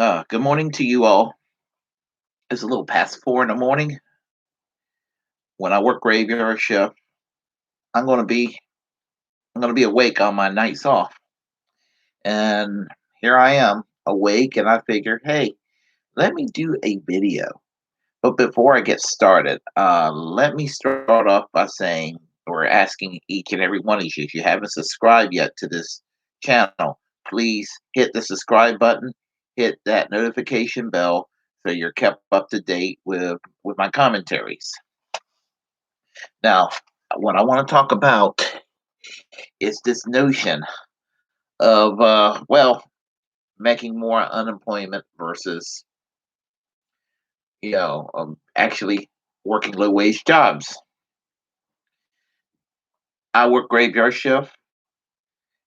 Good morning to you all. It's a little past 4 in the morning. When I work graveyard shift, I'm gonna be I'm gonna be awake on my nights off. And here I am, awake, and I figured, hey, let me do a video. But before I get started, let me start off by saying or asking each and every one of you, if you haven't subscribed yet to this channel, please hit the subscribe button, hit that notification bell so you're kept up to date with my commentaries. Now, what I want to talk about is this notion of, making more unemployment versus, actually working low wage jobs. I work graveyard shift,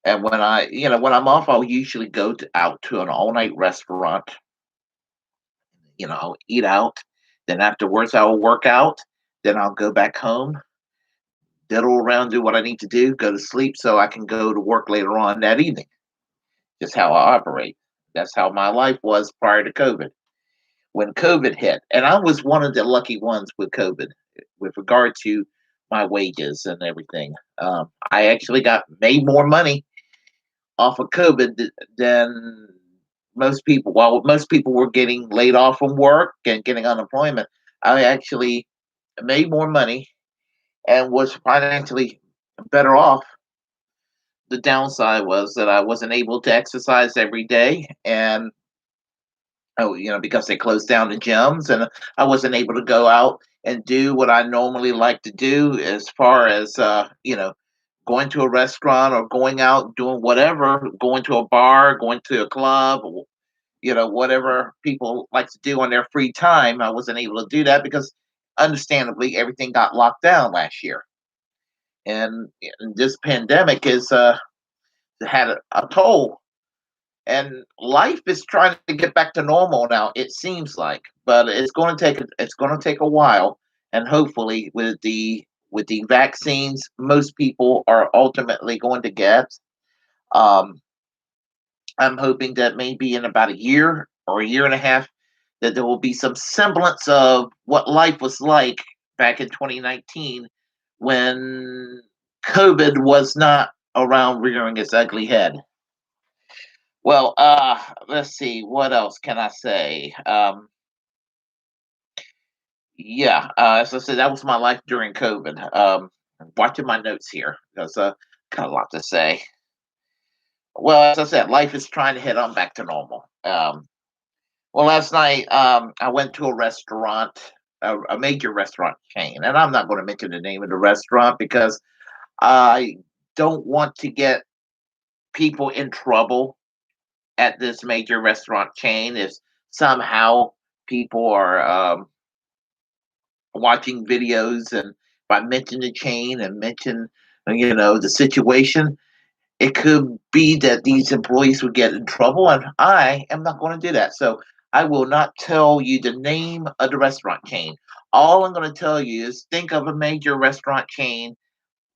and when I'm off, I'll usually out to an all night restaurant. I'll eat out. Then afterwards, I'll work out. Then I'll go back home, diddle around, do what I need to do, go to sleep, so I can go to work later on that evening. Just how I operate. That's how my life was prior to COVID. When COVID hit, and I was one of the lucky ones with COVID, with regard to my wages and everything. I actually got made more money off of COVID than most people. While most people were getting laid off from work and getting unemployment, I actually made more money and was financially better off. The downside was that I wasn't able to exercise every day, and because they closed down the gyms, and I wasn't able to go out and do what I normally like to do, as far as going to a restaurant or going out doing whatever, going to a bar, going to a club, or whatever people like to do on their free time. I wasn't able to do that because, understandably, everything got locked down last year, and this pandemic has had a toll, and life is trying to get back to normal now, it seems like, but it's going to take a while. And hopefully, with the vaccines most people are ultimately going to get, um I'm hoping that maybe in about a year or a year and a half, that there will be some semblance of what life was like back in 2019, when COVID was not around rearing its ugly head. Well, let's see. What else can I say? Yeah, as I said, that was my life during COVID. Watching my notes here, because got a lot to say. Well, as I said, life is trying to head on back to normal. Well, last night, I went to a restaurant, a major restaurant chain, and I'm not going to mention the name of the restaurant because I don't want to get people in trouble at this major restaurant chain if somehow people are watching videos, and if I mention the chain and mention the situation, it could be that these employees would get in trouble, and I am not going to do that. So I will not tell you the name of the restaurant chain. All I'm going to tell you is, think of a major restaurant chain,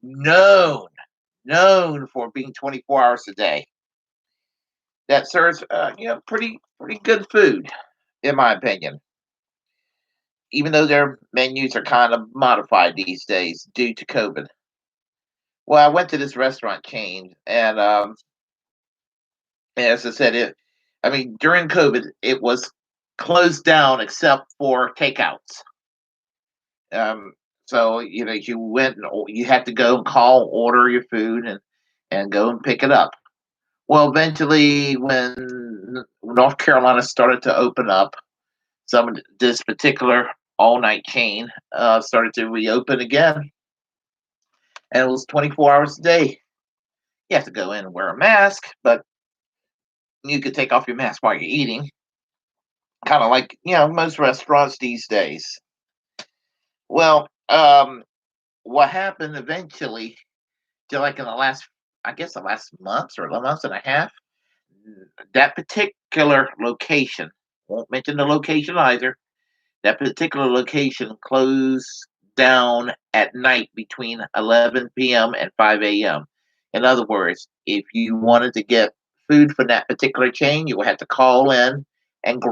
known known for being 24 hours a day, that serves pretty good food, in my opinion, even though their menus are kind of modified these days due to COVID. Well, I went to this restaurant chain, and as I said, I mean, during COVID, it was closed down except for takeouts. Um, so you went and you had to go and call, order your food, and go and pick it up. Well, eventually, when North Carolina started to open up, this particular all night chain started to reopen again, and it was 24 hours a day. You have to go in and wear a mask, but you could take off your mask while you're eating, kind of like most restaurants these days. Well, what happened eventually, to like in the last, I guess, the last months or a month and a half, that particular location, won't mention the location either, that particular location closed down at night between 11 p.m. and 5 a.m. In other words, if you wanted to get food from that particular chain, you would have to call in and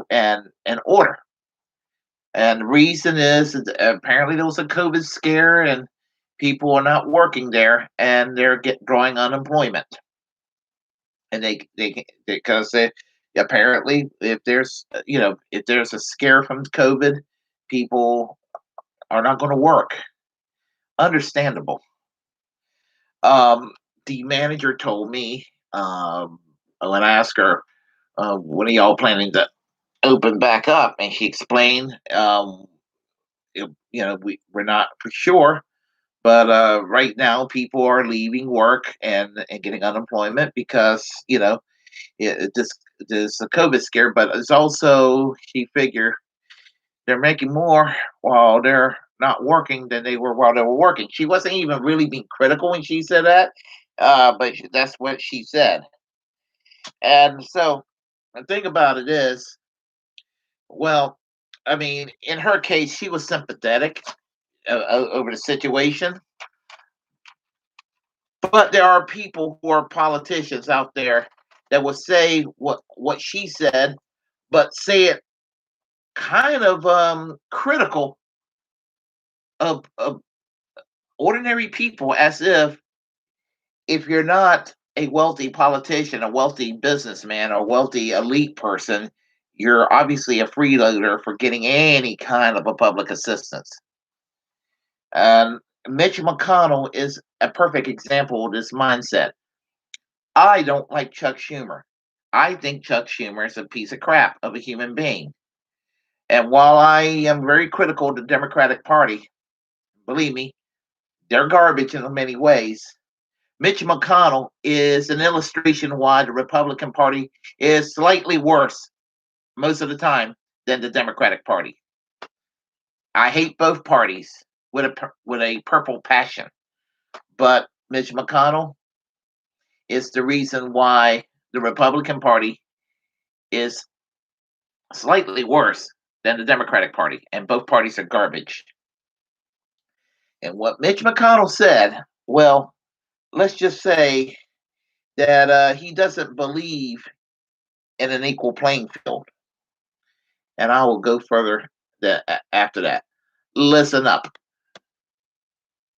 order. And the reason is that apparently there was a COVID scare and people are not working there and they're drawing unemployment. And they because they apparently if there's if there's a scare from COVID, people are not going to work. Understandable. Um, the manager told me when I asked her, "When are y'all planning to open back up?" And she explained, we're not for sure, but right now people are leaving work and getting unemployment because this a COVID scare. But it's also she figured they're making more while they're not working than they were while they were working. She wasn't even really being critical when she said that, but that's what she said. And so the thing about it is, well, I mean, in her case, she was sympathetic over the situation. But there are people who are politicians out there that will say what she said, but say it kind of critical of ordinary people, as if you're not a wealthy politician, a wealthy businessman, or wealthy elite person, you're obviously a freeloader for getting any kind of a public assistance. And Mitch McConnell is a perfect example of this mindset. I don't like Chuck Schumer. I think Chuck Schumer is a piece of crap of a human being. And while I am very critical of the Democratic Party, believe me, they're garbage in many ways. Mitch McConnell is an illustration why the Republican Party is slightly worse most of the time than the Democratic Party. I hate both parties with a purple passion, but Mitch McConnell is the reason why the Republican Party is slightly worse than the Democratic Party, and both parties are garbage. And what Mitch McConnell said, well, let's just say that he doesn't believe in an equal playing field. And I will go further after that. Listen up.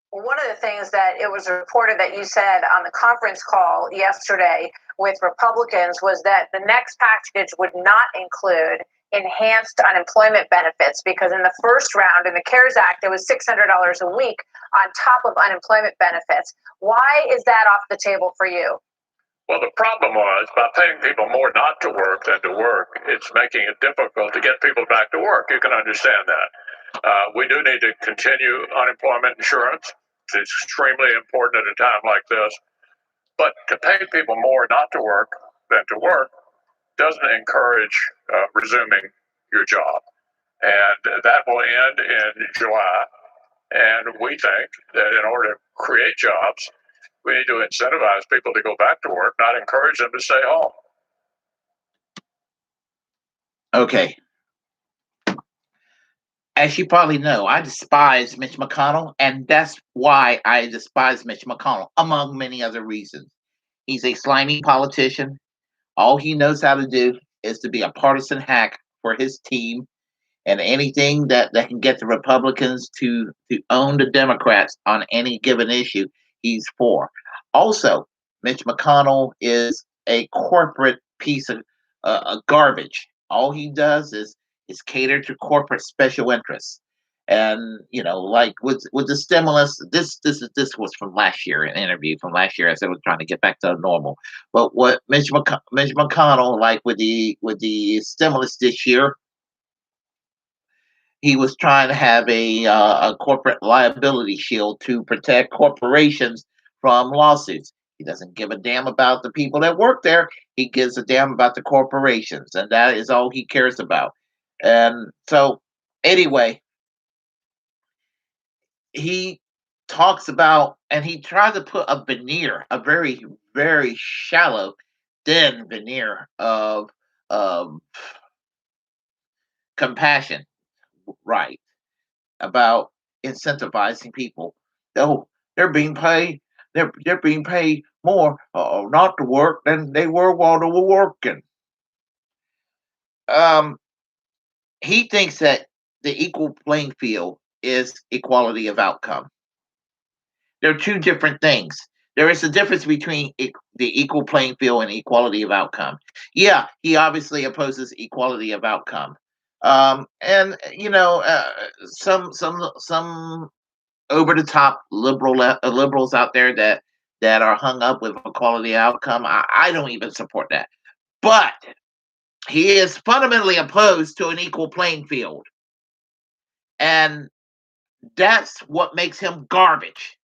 One of the things that it was reported that you said on the conference call yesterday with Republicans was that the next package would not include enhanced unemployment benefits because in the first round in the CARES Act, it was $600 a week on top of unemployment benefits. Why is that off the table for you? Well, the problem was by paying people more not to work than to work, it's making it difficult to get people back to work. You can understand that. We do need to continue unemployment insurance. It's extremely important at a time like this. But to pay people more not to work than to work doesn't encourage resuming your job. And that will end in July. And we think that in order to create jobs, we need to incentivize people to go back to work, not encourage them to stay home. Okay. As you probably know, I despise Mitch McConnell, and that's why I despise Mitch McConnell, among many other reasons. He's a slimy politician. All he knows how to do is to be a partisan hack for his team, and anything that can get the Republicans to own the Democrats on any given issue, he's for. Also, Mitch McConnell is a corporate piece of garbage. All he does is cater to corporate special interests. And like with the stimulus, this was from last year, an interview from last year, as they were trying to get back to normal. But what Mitch McConnell, like with the stimulus this year, he was trying to have a corporate liability shield to protect corporations from lawsuits. He doesn't give a damn about the people that work there. He gives a damn about the corporations, and that is all he cares about. And so, anyway, he talks about, and he tries to put a veneer, a very, very shallow, thin veneer of compassion, right, about incentivizing people. Oh, they're being paid. They're being paid more not to work than they were while they were working. he thinks that the equal playing field is equality of outcome. They're two different things. There is a difference between the equal playing field and equality of outcome. Yeah, he obviously opposes equality of outcome. And some over the top liberals out there that are hung up with equality outcome. I don't even support that. But he is fundamentally opposed to an equal playing field, and that's what makes him garbage.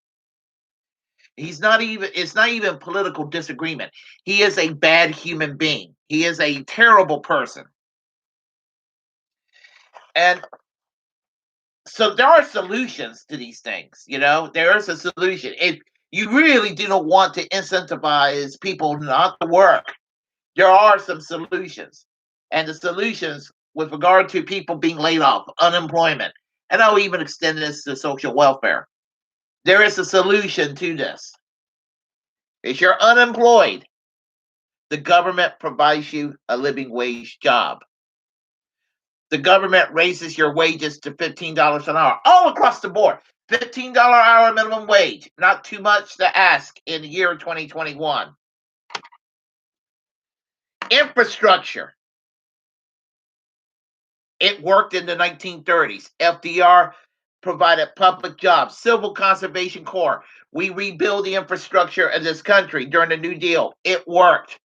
He's not even It's not even political disagreement. He is a bad human being. He is a terrible person. And so there are solutions to these things, there is a solution. If you really do not want to incentivize people not to work, there are some solutions. And the solutions with regard to people being laid off, unemployment, and I'll even extend this to social welfare. There is a solution to this. If you're unemployed, the government provides you a living wage job. The government raises your wages to $15 an hour all across the board. $15 hour minimum wage, not too much to ask in the year 2021. Infrastructure. It worked in the 1930s. FDR provided public jobs, Civil Conservation Corps. We rebuilt the infrastructure of this country during the New Deal. It worked.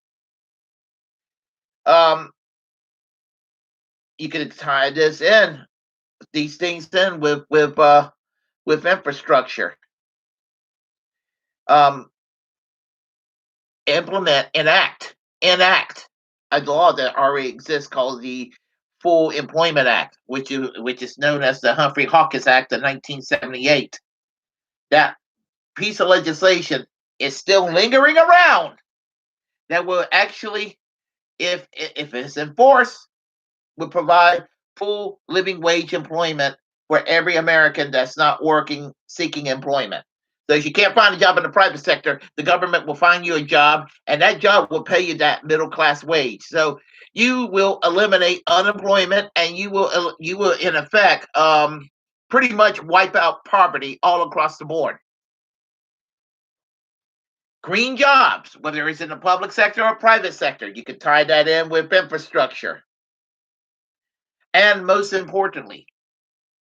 You can tie these things in with infrastructure. Enact a law that already exists called the Full Employment Act, which is known as the Humphrey Hawkins Act of 1978. That piece of legislation is still lingering around that will actually, if it's enforced, will provide full living wage employment for every American that's not working, seeking employment. So if you can't find a job in the private sector, the government will find you a job, and that job will pay you that middle class wage. So you will eliminate unemployment, and you will in effect pretty much wipe out poverty all across the board. Green jobs, whether it's in the public sector or private sector, you can tie that in with infrastructure. And most importantly,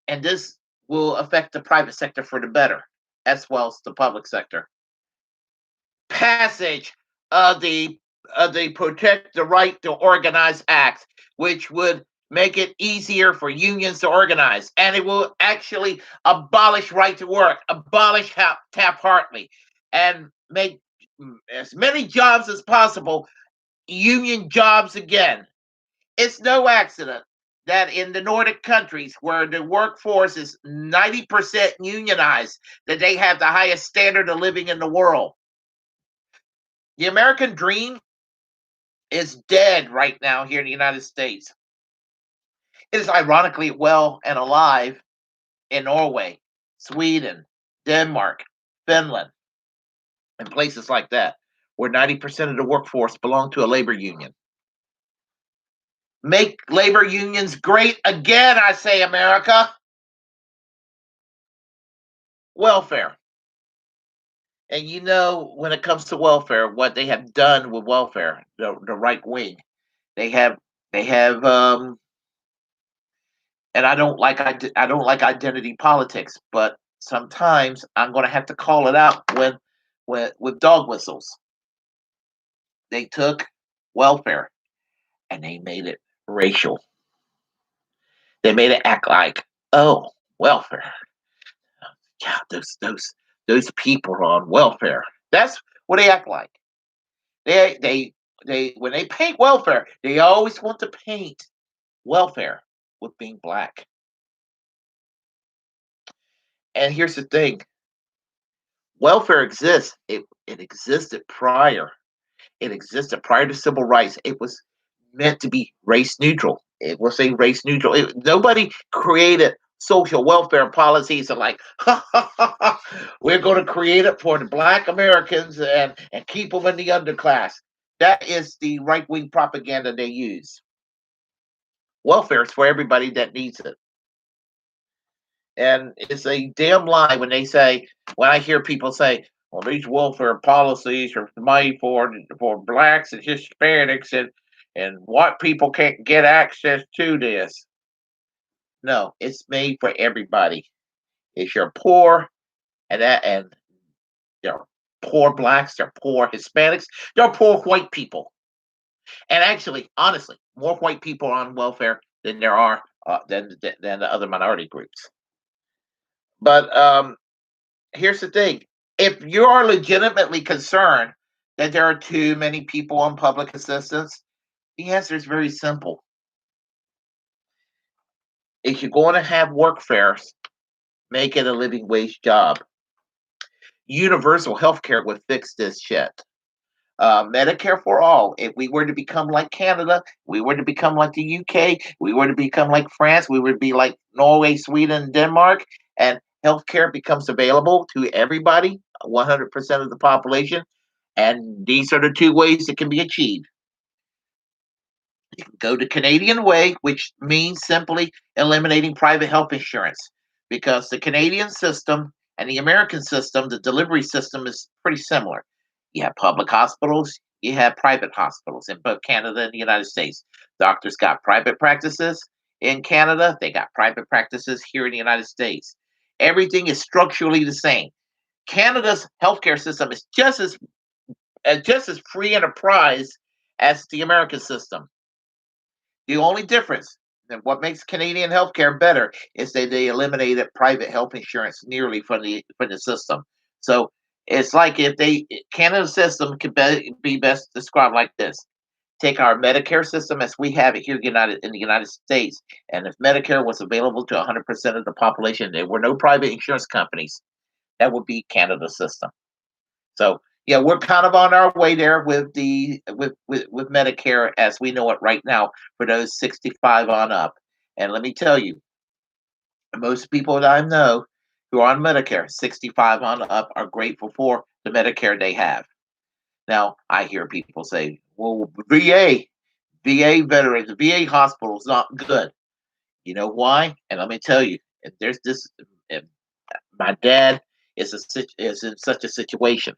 and this will affect the private sector for the better, as well as the public sector, passage of the Protect the Right to Organize Act, which would make it easier for unions to organize, and it will actually abolish right to work, abolish Taft-Hartley, and make as many jobs as possible union jobs again. It's no accident that in the Nordic countries, where the workforce is 90% unionized, that they have the highest standard of living in the world. The American dream is dead right now here in the United States. It is ironically well and alive in Norway, Sweden, Denmark, Finland, and places like that, where 90% of the workforce belong to a labor union. Make labor unions great again, I say, America. Welfare. And when it comes to welfare, what they have done with welfare, the right wing, they have, and I don't like identity politics, but sometimes I'm going to have to call it out with dog whistles. They took welfare and they made it racial. They made it act like, oh, welfare. Yeah, those people are on welfare. That's what they act like. They when they paint welfare, they always want to paint welfare with being black. And here's the thing. Welfare exists. It existed prior. It existed prior to civil rights. It was meant to be race neutral. It was a race neutral. Nobody created social welfare policies are like, we're going to create it for the black Americans and keep them in the underclass. That is the right-wing propaganda they use. welfare is for everybody that needs it. And it's a damn lie when I hear people say, well, these welfare policies are made for blacks and Hispanics and white people can't get access to this. No, it's made for everybody. If you're poor and they're poor blacks, they're poor Hispanics, they're poor white people. And actually, honestly, more white people are on welfare than there are than the other minority groups. But here's the thing: if you are legitimately concerned that there are too many people on public assistance, the answer is very simple. If you're going to have work fairs, make it a living wage job. Universal health care would fix this shit. Medicare for all. If we were to become like Canada, we were to become like the UK, we were to become like France, we would be like Norway, Sweden, Denmark, and healthcare becomes available to everybody, 100% of the population. And these are the two ways it can be achieved. You can go the Canadian way, which means simply eliminating private health insurance, because the Canadian system and the American system, the delivery system is pretty similar. You have public hospitals, you have private hospitals in both Canada and the United States. Doctors got private practices in Canada, they got private practices here in the United States. Everything is structurally the same. Canada's healthcare system is just as free enterprise as the American system. The only difference, and what makes Canadian healthcare better, is that they eliminated private health insurance nearly from the system. So it's like if Canada's system could be best described like this: take our Medicare system as we have it here in the United States, and if Medicare was available to 100% of the population, there were no private insurance companies. That would be Canada's system. So yeah, we're kind of on our way there with with Medicare as we know it right now for those 65 on up. And let me tell you, most people that I know who are on Medicare, 65 on up, are grateful for the Medicare they have. Now, I hear people say, well, VA veterans, VA hospitals not good. You know why? And let me tell you, if there's this, if my dad is in such a situation.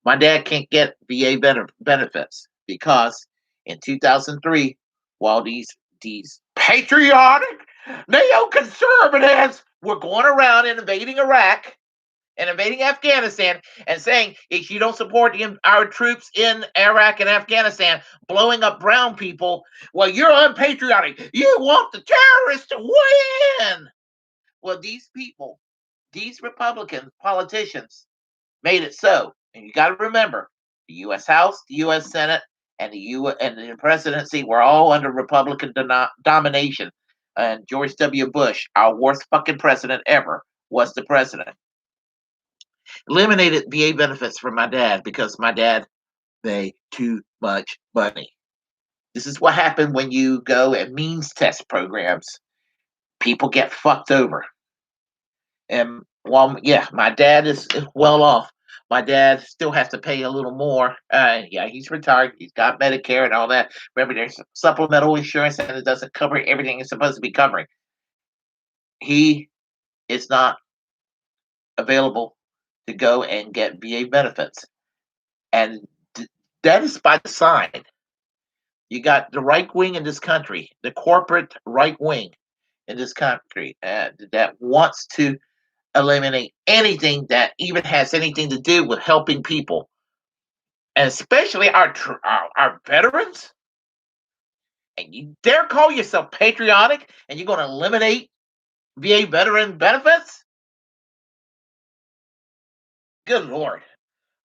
My dad can't get VA benefits because in 2003, while these patriotic neoconservatives were going around and invading Iraq and invading Afghanistan and saying, if you don't support our troops in Iraq and Afghanistan blowing up brown people, well, you're unpatriotic. You want the terrorists to win. Well, these people, these Republican politicians, made it so. And you got to remember, the U.S. House, the U.S. Senate, and the presidency were all under Republican domination. And George W. Bush, our worst fucking president ever, was the president. Eliminated VA benefits for my dad because my dad made too much money. This is what happened when you go and means test programs. People get fucked over. And while, yeah, my dad is well off, my dad still has to pay a little more. Yeah, he's retired. He's got Medicare and all that. Remember, there's supplemental insurance and it doesn't cover everything it's supposed to be covering. He is not available to go and get VA benefits. And that is by design. You got the right wing in this country, the corporate right wing in this country that wants to eliminate anything that even has anything to do with helping people, and especially our veterans. And you dare call yourself patriotic, and you're going to eliminate VA veteran benefits? Good Lord.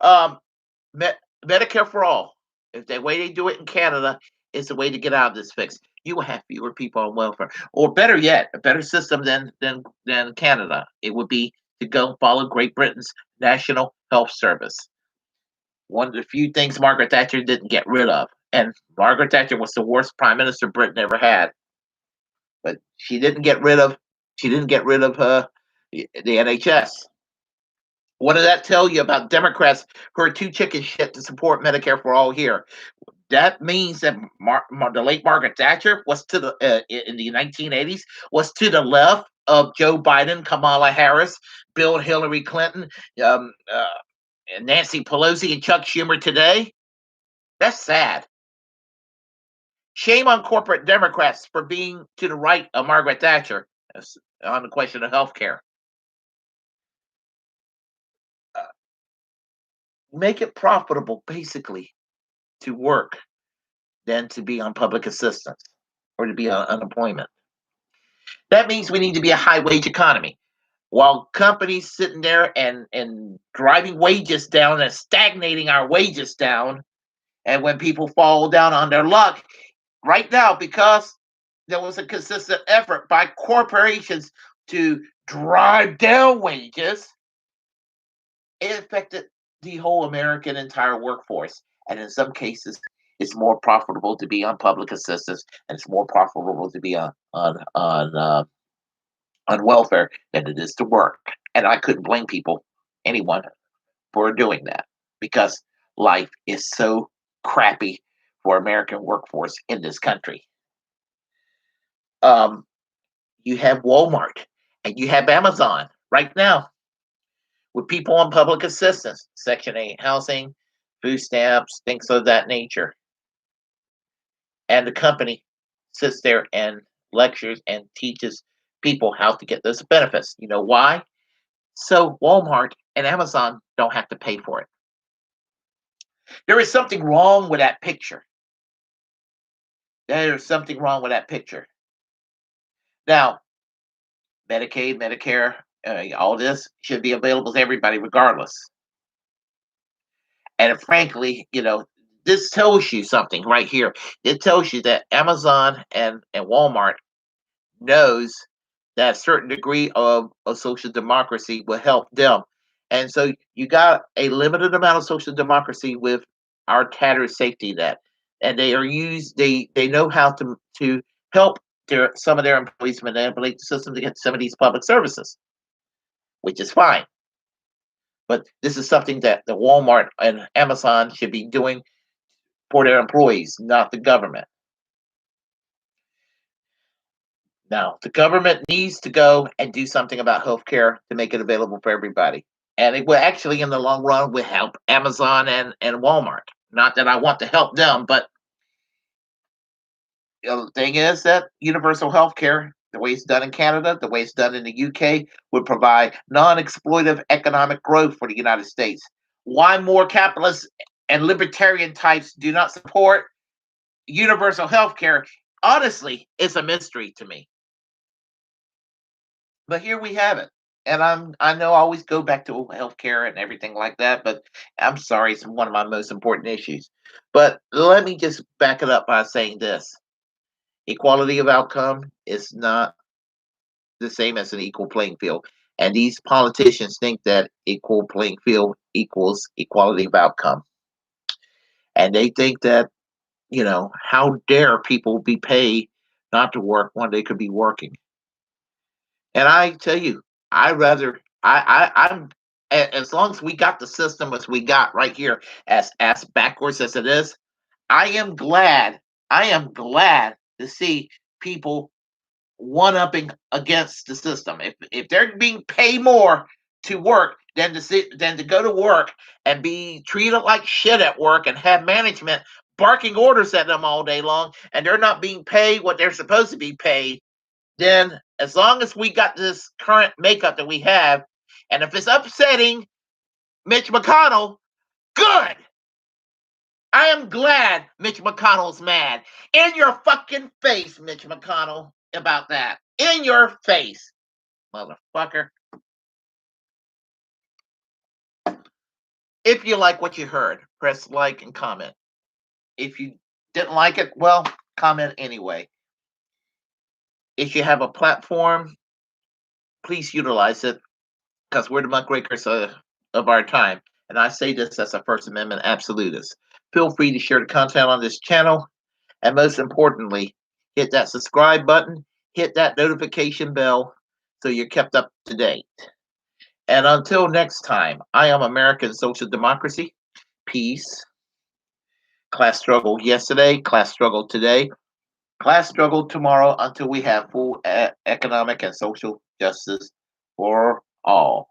Medicare for all. If the way they do it in Canada is the way to get out of this fix, you will have fewer people on welfare, or better yet, a better system than Canada. It would be to go follow Great Britain's National Health Service. One of the few things Margaret Thatcher didn't get rid of, and Margaret Thatcher was the worst prime minister Britain ever had. But she didn't get rid of the NHS. What does that tell you about Democrats who are too chicken shit to support Medicare for all here? that means that the late Margaret Thatcher was to the in the 1980s was to the left of Joe Biden, Kamala Harris, Bill Hillary Clinton, um, uh, and Nancy Pelosi, and Chuck Schumer today. That's sad. Shame on corporate Democrats for being to the right of Margaret Thatcher on the question of health care. Make it profitable, basically, to work than to be on public assistance or to be on unemployment. That means we need to be a high wage economy. While companies sitting there and driving wages down and stagnating our wages down, and when people fall down on their luck, right now, because there was a consistent effort by corporations to drive down wages, it affected the whole American entire workforce. And in some cases, it's more profitable to be on public assistance, and it's more profitable to be on welfare than it is to work. And I couldn't blame anyone, for doing that because life is so crappy for American workforce in this country. You have Walmart and you have Amazon right now with people on public assistance, Section 8 housing, food stamps, things of that nature. And the company sits there and lectures and teaches people how to get those benefits. You know why? So Walmart and Amazon don't have to pay for it. There is something wrong with that picture. There is something wrong with that picture. Now, Medicaid, Medicare, all this should be available to everybody regardless. And frankly, this tells you something right here. It tells you that Amazon and Walmart knows that a certain degree of social democracy will help them. And so you got a limited amount of social democracy with our tattered safety net. And they know how to help some of their employees manipulate the system to get some of these public services, which is fine. But this is something that the Walmart and Amazon should be doing for their employees, not the government. Now, the government needs to go and do something about healthcare to make it available for everybody. And it will actually, in the long run, will help Amazon and Walmart. Not that I want to help them, but the thing is that universal healthcare, the way it's done in Canada, the way it's done in the UK, would provide non-exploitive economic growth for the United States. Why more capitalists and libertarian types do not support universal healthcare, honestly, it's a mystery to me. But here we have it. And I know I always go back to healthcare and everything like that, but I'm sorry, it's one of my most important issues. But let me just back it up by saying this. Equality of outcome is not the same as an equal playing field. And these politicians think that equal playing field equals equality of outcome. And they think that, how dare people be paid not to work when they could be working. And I tell you, I'm as long as we got the system as we got right here, as backwards as it is, I am glad to see people one-upping against the system. If they're being paid more to work than to go to work and be treated like shit at work and have management barking orders at them all day long, and they're not being paid what they're supposed to be paid, then as long as we got this current makeup that we have, and if it's upsetting Mitch McConnell, good. I am glad Mitch McConnell's mad. In your fucking face, Mitch McConnell, about that. In your face, motherfucker. If you like what you heard, press like and comment. If you didn't like it, well, comment anyway. If you have a platform, please utilize it, because we're the muckrakers of our time. And I say this as a First Amendment absolutist. Feel free to share the content on this channel. And most importantly, hit that subscribe button, hit that notification bell so you're kept up to date. And until next time, I am American Social Democracy. Peace. Class struggled yesterday, class struggled today, class struggle tomorrow until we have full economic and social justice for all.